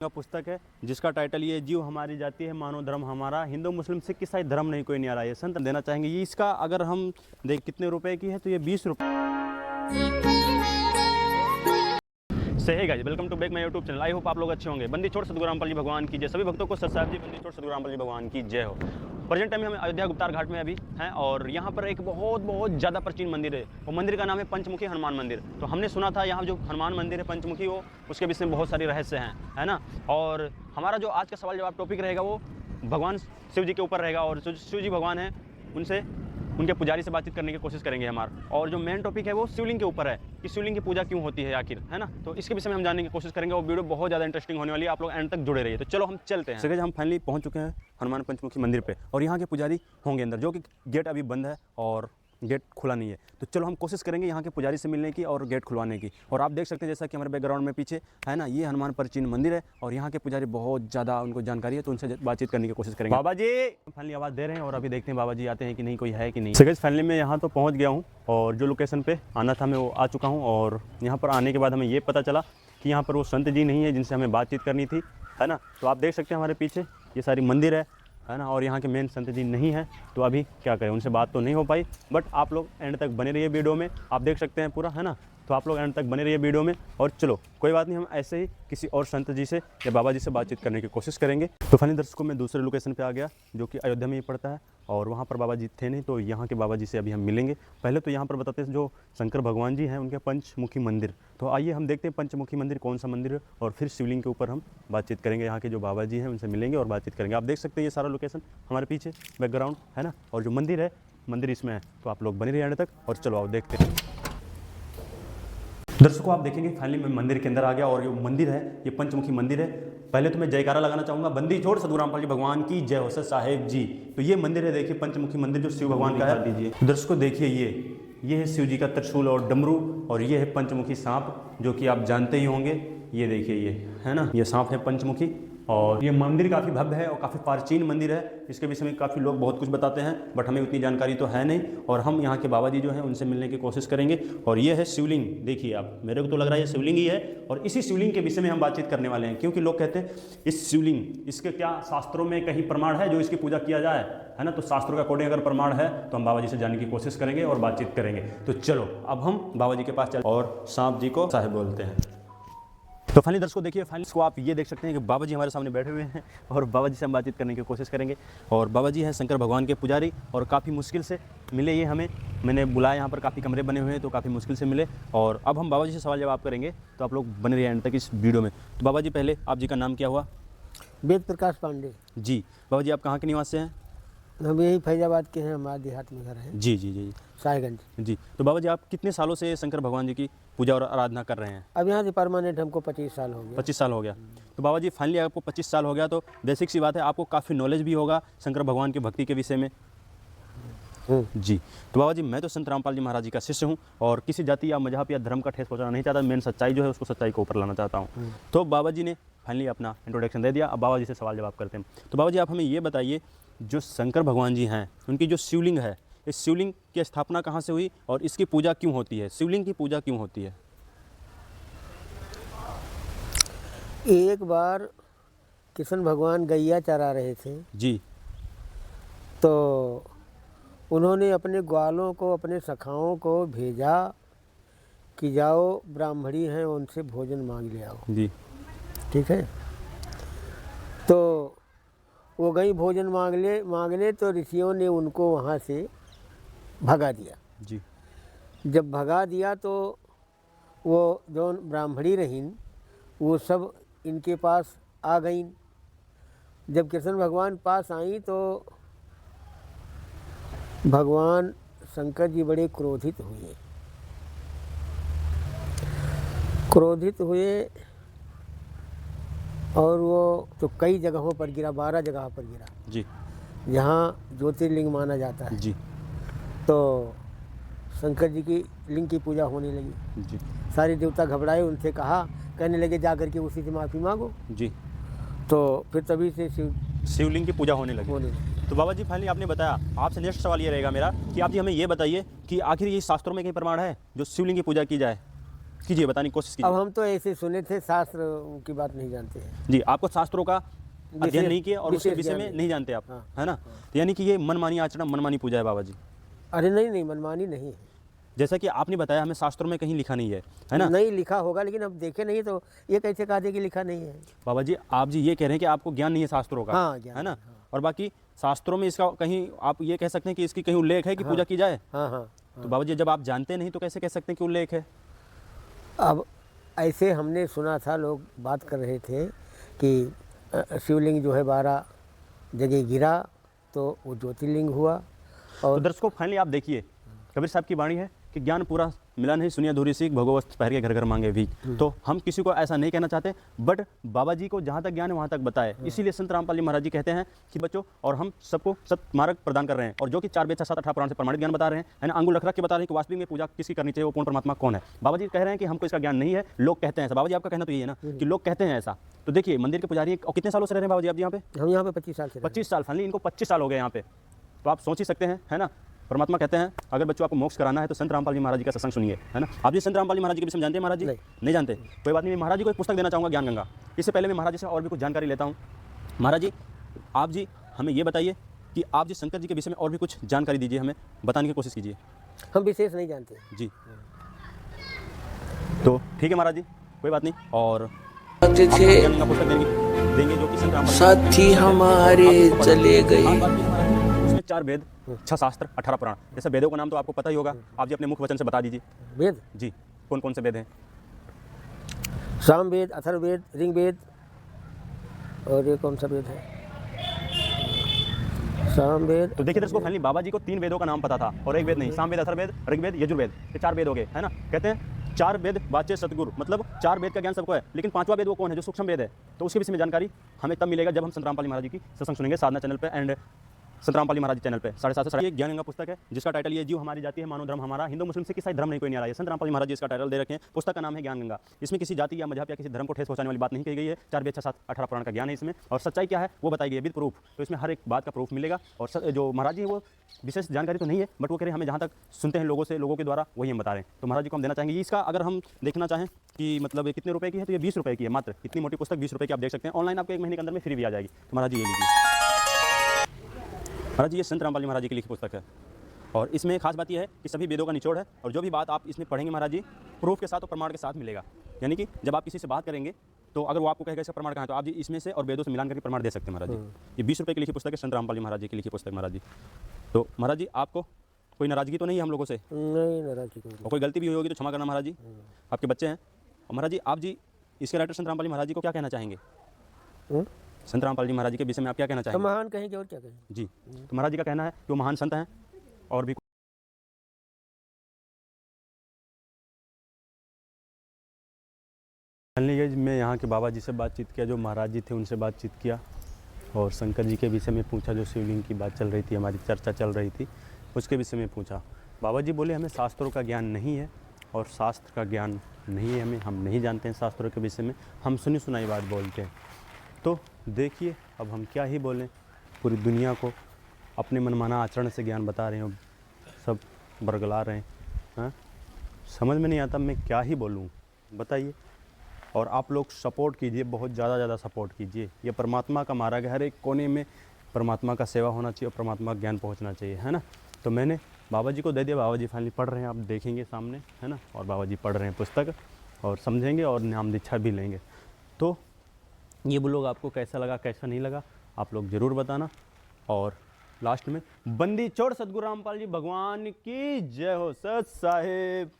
का पुस्तक है जिसका टाइटल ये जीव हमारी जाति है मानव धर्म हमारा, हिंदू मुस्लिम सिख ईसाई धर्म नहीं कोई नहीं आ रहा। ये संत देना चाहेंगे। ये इसका अगर हम देख कितने रुपए की है तो ये 20 रुपये से है। Guys welcome to back my YouTube channel. I hope आप लोग अच्छे होंगे। बंदी छोड़ सतगुरु रामपाल जी भगवान की जय। सभी भक्तों को सत साहिब जी बंदी छोड़ सतगुरु रामपाल जी भगवान की जय हो। प्रेजेंट टाइम में हम अयोध्या गुप्तार घाट में अभी हैं और यहाँ पर एक बहुत ज़्यादा प्राचीन मंदिर है। वो मंदिर का नाम है पंचमुखी हनुमान मंदिर। तो हमने सुना था यहाँ जो हनुमान मंदिर है पंचमुखी, वो उसके विषय में बहुत सारे रहस्य हैं, है ना। और हमारा जो आज का सवाल जवाब टॉपिक रहेगा वो भगवान शिव जी के ऊपर रहेगा। और जो शिव जी भगवान हैं उनसे उनके पुजारी से बातचीत करने की कोशिश करेंगे हमारा। और जो मेन टॉपिक है वो शिवलिंग के ऊपर है कि शिवलिंग की पूजा क्यों होती है आखिर, है ना। तो इसके विषय में हम जानने की कोशिश करेंगे। वो वीडियो बहुत ज़्यादा इंटरेस्टिंग होने वाली है, आप लोग एंड तक जुड़े रहिए। तो चलो हम चलते हैं। हम फाइनली पहुंच चुके हैं हनुमान पंचमुखी मंदिर पे और यहाँ के पुजारी होंगे अंदर, जो कि गेट अभी बंद है और गेट खुला नहीं है। तो चलो हम कोशिश करेंगे यहाँ के पुजारी से मिलने की और गेट खुलवाने की। और आप देख सकते हैं जैसा कि हमारे बैकग्राउंड में पीछे है ना, ये हनुमान प्राचीन मंदिर है और यहाँ के पुजारी बहुत ज़्यादा उनको जानकारी है, तो उनसे बातचीत करने की कोशिश करेंगे। बाबा जी फाइनली आवाज़ दे रहे हैं और अभी देखते हैं बाबा जी आते हैं कि नहीं, कोई है कि नहीं। सगेज फाइनली मैं यहाँ तो पहुँच गया हूँ और जो लोकेशन पर आना था मैं वो आ चुका हूँ। और यहाँ पर आने के बाद हमें ये पता चला कि यहाँ पर वो संत जी नहीं है जिनसे हमें बातचीत करनी थी, है ना। तो आप देख सकते हैं हमारे पीछे ये सारी मंदिर है ना। और यहाँ के मेन संत जी नहीं है, तो अभी क्या करें, उनसे बात तो नहीं हो पाई। बट आप लोग एंड तक बने रहिए वीडियो में, आप देख सकते हैं पूरा, है ना। तो आप लोग एंड तक बने रहिए वीडियो में। और चलो कोई बात नहीं, हम ऐसे ही किसी और संत जी से या बाबा जी से बातचीत करने की कोशिश करेंगे। तो फाइनली दर्शकों मैं दूसरे लोकेशन पे आ गया जो कि अयोध्या में ही पड़ता है और वहाँ पर बाबा जी थे नहीं, तो यहाँ के बाबा जी से अभी हम मिलेंगे। पहले तो यहाँ पर बताते हैं जो शंकर भगवान जी हैं उनके पंचमुखी मंदिर। तो आइए हम देखते हैं पंचमुखी मंदिर कौन सा मंदिर है और फिर शिवलिंग के ऊपर हम बातचीत करेंगे। यहाँ के जो बाबा जी हैं उनसे मिलेंगे और बातचीत करेंगे। आप देख सकते हैं ये सारा लोकेशन हमारे पीछे बैकग्राउंड, है ना। और जो मंदिर है, मंदिर इसमें है। तो आप लोग बने रहिए एंड तक और चलो आओ देखते हैं। दर्शकों आप देखेंगे फाइनली मैं मंदिर के अंदर आ गया और ये मंदिर है, ये पंचमुखी मंदिर है। पहले तो मैं जयकारा लगाना चाहूँगा, बंदी छोड़ सतगुरु रामपाल जी भगवान की जय हो साहेब जी। तो ये मंदिर है, देखिए पंचमुखी मंदिर जो शिव भगवान का है। दीजिए दर्शकों, देखिए ये है शिव जी का त्रिशूल और डमरू और ये है पंचमुखी सांप जो कि आप जानते ही होंगे। ये देखिए ये है ना, ये सांप है पंचमुखी। और ये मंदिर काफ़ी भव्य है और काफ़ी प्राचीन मंदिर है। इसके विषय में काफ़ी लोग बहुत कुछ बताते हैं बट हमें उतनी जानकारी तो है नहीं। और हम यहाँ के बाबा जी जो हैं उनसे मिलने की कोशिश करेंगे। और ये है शिवलिंग, देखिए आप, मेरे को तो लग रहा है ये शिवलिंग ही है। और इसी शिवलिंग के विषय में हम बातचीत करने वाले हैं, क्योंकि लोग कहते हैं इस शिवलिंग, इसके क्या शास्त्रों में कहीं प्रमाण है जो इसकी पूजा किया जाए, है ना। तो शास्त्रों के अकॉर्डिंग अगर प्रमाण है तो हम बाबा जी से जानने की कोशिश करेंगे और बातचीत करेंगे। तो चलो अब हम बाबा जी के पास चल और सांप जी को साहेब बोलते हैं। तो फाइनली दर्शकों देखिए, फाइनली को आप ये देख सकते हैं कि बाबा जी हमारे सामने बैठे हुए हैं और बाबा जी से हम बातचीत करने की कोशिश करेंगे। और बाबा जी हैं शंकर भगवान के पुजारी और काफ़ी मुश्किल से मिले ये हमें। मैंने बुलाया, यहाँ पर काफ़ी कमरे बने हुए हैं तो काफ़ी मुश्किल से मिले। और अब हम बाबा जी से सवाल जवाब करेंगे, तो आप लोग बने रहिए एंड तक इस वीडियो में। तो बाबा जी पहले आप जी का नाम क्या हुआ? वेद प्रकाश पांडे जी। बाबा जी आप कहाँ के निवासी हैं? हम यही फैजाबाद के हैं, हमारे देहात में घर है। जी जी जी साहिगंज जी। तो बाबा जी आप कितने सालों से शंकर भगवान जी की पूजा और आराधना कर रहे हैं? अब यहाँ से परमानेंट हमको 25 साल हो गया। 25 साल हो गया। तो बाबा जी फाइनली आपको 25 साल हो गया तो बेसिक सी बात है, आपको काफ़ी नॉलेज भी होगा शंकर भगवान की भक्ति के विषय में। जी। तो बाबा जी मैं तो संत रामपाल जी महाराज जी का शिष्य हूँ और किसी जाति या मजहब या धर्म का ठेस पहुँचाना नहीं चाहता। मेन सच्चाई जो है उसको सच्चाई को ऊपर लाना चाहता हूँ। तो बाबा जी ने फाइनली अपना इंट्रोडक्शन दे दिया, अब बाबा जी से सवाल जवाब करते हैं। तो बाबा जी आप हमें ये बताइए, जो शंकर भगवान जी हैं उनकी जो शिवलिंग है, इस शिवलिंग की स्थापना कहाँ से हुई और इसकी पूजा क्यों होती है? शिवलिंग की पूजा क्यों होती है? एक बार कृष्ण भगवान गैया चरा रहे थे जी। तो उन्होंने अपने ग्वालों को, अपने सखाओं को भेजा कि जाओ ब्राह्मणी हैं उनसे भोजन मांग ले आओ। जी। ठीक है। तो वो गई भोजन मांगने तो ऋषियों ने उनको वहाँ से भगा दिया। जी। जब भगा दिया तो वो जो ब्राह्मणी रहीन वो सब इनके पास आ गईं। जब कृष्ण भगवान पास आई तो भगवान शंकर जी बड़े क्रोधित हुए और वो तो कई जगहों पर गिरा, 12 जगह पर गिरा जी, जहाँ ज्योतिर्लिंग माना जाता है। जी। तो शंकर जी की लिंग की पूजा होने लगी। जी। सारे देवता घबराए, उनसे कहा, कहने लगे जा करके उसी से माफ़ी मांगो। जी। तो फिर तभी से शिवलिंग की पूजा होने लगी। तो बाबा जी फाइनली आपने बताया, आपसे नेक्स्ट सवाल ये रहेगा मेरा कि आप जी हमें ये बताइए कि आखिर ये शास्त्रों में कहीं प्रमाण है जो शिवलिंग की पूजा की जाए? कीजिए, बताने की कोशिश अब कीजिए। हम तो ऐसे सुने थे, शास्त्र की बात नहीं जानते हैं। जी, आपको शास्त्रों का अध्ययन विशेष- नहीं किया और उसके विशेष विषय ज्ञान में नहीं। नहीं जानते आप, हाँ। है ना? तो यानी कि ये मनमानी आचरण, मनमानी पूजा है बाबा जी। अरे नहीं नहीं, मनमानी नहीं है। जैसा कि आपने बताया, हमें शास्त्रों में कहीं लिखा नहीं है ना? नहीं लिखा होगा, लेकिन अब देखे नहीं तो ये कैसे कहा दे कि लिखा नहीं है। बाबा जी, आप जी ये कह रहे हैं कि आपको ज्ञान नहीं है शास्त्रों का, हाँ, ज्ञान है ना? नहीं, हाँ। और बाकी शास्त्रों में इसका कहीं आप ये कह सकते हैं कि इसकी कहीं उल्लेख है कि पूजा की जाए? हाँ हाँ। तो बाबा जी, जब आप जानते नहीं तो कैसे कह सकते हैं कि उल्लेख है? अब ऐसे हमने सुना था, लोग बात कर रहे थे कि शिवलिंग जो है 12 जगह गिरा तो वो ज्योतिर्लिंग हुआ। तो और दर्शकों, फाइनली आप देखिए, कबीर साहब की वाणी है कि ज्ञान पूरा मिला नहीं, सुनिए अधूरी सीख, भगवत पहर के घर घर मांगे भीख। तो हम किसी को ऐसा नहीं कहना चाहते, बट बाबा जी को जहाँ तक ज्ञान है वहाँ तक बताए। इसीलिए संत रामपाल जी महाराज जी कहते हैं कि बच्चों, और हम सबको सत्मार्ग प्रदान कर रहे हैं, और जो कि 4 वेद 6 7 18 पुराण से प्रमाणित ज्ञान बता रहे हैं, है ना? अंगुल रख रख के बता रहे हैं कि वास्तविक में पूजा किसकी करनी चाहिए, वो पूर्ण परमात्मा कौन है। बाबा जी कह रहे हैं कि हमको इसका ज्ञान नहीं है, लोग कहते हैं ऐसा। बाबा जी, आपका कहना तो ये है ना कि लोग कहते हैं ऐसा? तो देखिए, मंदिर के पुजारी हैं, और कितने सालों से रह रहे हैं बाबा जी आप यहाँ पे? हम यहाँ पे 25 साल से रहे। 25 साल। फाइनली इनको 25 साल हो गए यहाँ पे। तो आप सोच ही सकते हैं, है ना? परमात्मा कहते हैं अगर बच्चों आपको मोक्ष कराना है तो संत रामपाल जी महाराज जी का सत्संग सुनिए, है ना? आप जी संत रामपाल जी महाराज जी के विषय में जानते हैं महाराज जी? नहीं जानते? कोई बात नहीं, मैं महाराज जी को एक पुस्तक देना चाहूँगा, ज्ञान गंगा। इससे पहले मैं महाराज जी से और भी कुछ जानकारी लेता हूँ। महाराज जी, आप जी हमें ये बताइए कि आप जी शंकर जी के विषय में और भी कुछ जानकारी दीजिए, हमें बताने की कोशिश कीजिए। हम विशेष नहीं जानते। जी, तो ठीक है महाराज जी, कोई बात नहीं। और थे ज्ञान गंगा पुस्तक देंगे जो कि संत रामपाल जी साथी हमारे चले गए। उसमें 4 वेद, 6 शास्त्र, 18 पुराण। जैसे वेदों का नाम तो आपको पता ही होगा, आप जी अपने मुख वचन से बता दीजिए। वेद, जी, कौन कौन से वेद हैं? सामवेद, अथर्ववेद, ऋग्वेद, और ये कौन सा वेद है? सामवेद। तो देखिए दर्शकों, फाइनली बाबा जी को 3 वेदों का नाम पता था, और एक वेद नहीं, सामवेद, अथर्ववेद, ऋग्वेद, यजुर्वेद, ये 4 वेद हो गए, है ना? कहते हैं 4 वेद वाच्य सतगुरु, मतलब 4 वेद का ज्ञान सबको है, लेकिन 5वां वेद वो कौन है जो सूक्ष्म वेद है? तो उसके विषय में जानकारी हमें तब मिलेगा जब हम संत रामपाल जी महाराज जी की सत्संग सुनेंगे साधना चैनल पे and Sant Rampal ji Maharaj ji channel पे 7:30 से 8:30। ज्ञान गंगा पुस्तक है जिसका टाइटल ये जीव हमारी जाति है, मानव धर्म हमारा, हिंदू मुस्लिम से किसी धर्म नहीं कोई नहीं आ रहा है। संत रामपाल जी महाराज जी इसका टाइटल दे रखे हैं। पुस्तक का नाम है ज्ञान गंगा। इसमें किसी जाति या मजहब या किसी धर्म को ठेस पहुंचाने वाली बात नहीं कही गई है। 4 वेद 6 7 18 पुराण का ज्ञान है इसमें, और सच्चाई क्या है वो बताई गई है विद प्रूफ। तो इसमें हर एक बात का प्रूफ मिलेगा। और जो महाराज जी वो विशेष जानकारी तो नहीं है, बट वो कह रहे हैं हमें जहाँ तक सुनते हैं लोगों से, लोगों के द्वारा, वही हम बता रहे हैं। तो महाराज जी को हम देना चाहेंगे। इसका अगर हम देखना चाहें कि मतलब ये कितने रुपए की है, तो ये 20 रुपए की है मात्र। इतनी मोटी पुस्तक 20 रुपए की आप देख सकते हैं। ऑनलाइन आपको 1 महीने के अंदर में फ्री भी आ जाएगी। तो महाराज जी ये लीजिए। महाराज जी ये संत रामपाल जी महाराज जी की लिखी पुस्तक है, और इसमें खास बात यह है कि सभी वेदों का निचोड़ है, और जो भी बात आप इसमें पढ़ेंगे महाराज जी प्रूफ के साथ और प्रमाण के साथ मिलेगा। यानी कि जब आप किसी से बात करेंगे तो अगर वो आपको कहेगा इसका प्रमाण कहाँ है, तो आप जी इसमें से और वेदों से मिलान करके प्रमाण दे सकते हैं महाराज जी। ये 20 रुपए की लिखी पुस्तक है, संत रामपाल जी महाराज जी की लिखी पुस्तक महाराज जी। तो महाराज जी आपको कोई नाराजगी तो नहीं है हम लोगों से? नहीं, नाराजगी कोई और कोई गलती भी हुई होगी तो क्षमा करना महाराज जी, आपके बच्चे हैं। और महाराज जी आप जी इसके राइटर संत रामपाल जी महाराज जी को क्या कहना चाहेंगे? नहीं। संत रामपाल जी महाराज जी के विषय में आप क्या कहना तो चाहेंगे? महान कहेंगे और क्या कहेंगे। जी, तो महाराज जी का कहना है कि वो महान संत हैं, और भी मैं यहाँ के बाबा जी से बातचीत किया, जो महाराज जी थे उनसे बातचीत किया, और शंकर जी के विषय में पूछा, जो शिवलिंग की बात चल रही थी, हमारी चर्चा चल रही थी, उसके विषय में पूछा। बाबा जी बोले हमें शास्त्रों का ज्ञान नहीं है, और शास्त्र का ज्ञान नहीं है हमें, हम नहीं जानते हैं शास्त्रों के विषय में, हम सुनी सुनाई बात बोलते हैं। तो देखिए अब हम क्या ही बोलें, पूरी दुनिया को अपने मनमाना आचरण से ज्ञान बता रहे हैं, सब बरगला रहे हैं। हाँ, समझ में नहीं आता मैं क्या ही बोलूँ, बताइए। और आप लोग सपोर्ट कीजिए, बहुत ज़्यादा सपोर्ट कीजिए। ये परमात्मा का मार्ग है, हर एक कोने में परमात्मा का सेवा होना चाहिए और परमात्मा का ज्ञान पहुंचना चाहिए, है ना। तो मैंने बाबा जी को दे दिया, बाबा जी फाइनली पढ़ रहे हैं, आप देखेंगे सामने, है ना। और बाबा जी पढ़ रहे हैं पुस्तक, और समझेंगे और नाम दीक्षा भी लेंगे। तो ये ब्लॉग आपको कैसा लगा, कैसा नहीं लगा, आप लोग ज़रूर बताना। और लास्ट में बंदी छोड़ सतगुरु रामपाल जी भगवान की जय हो। सत साहेब।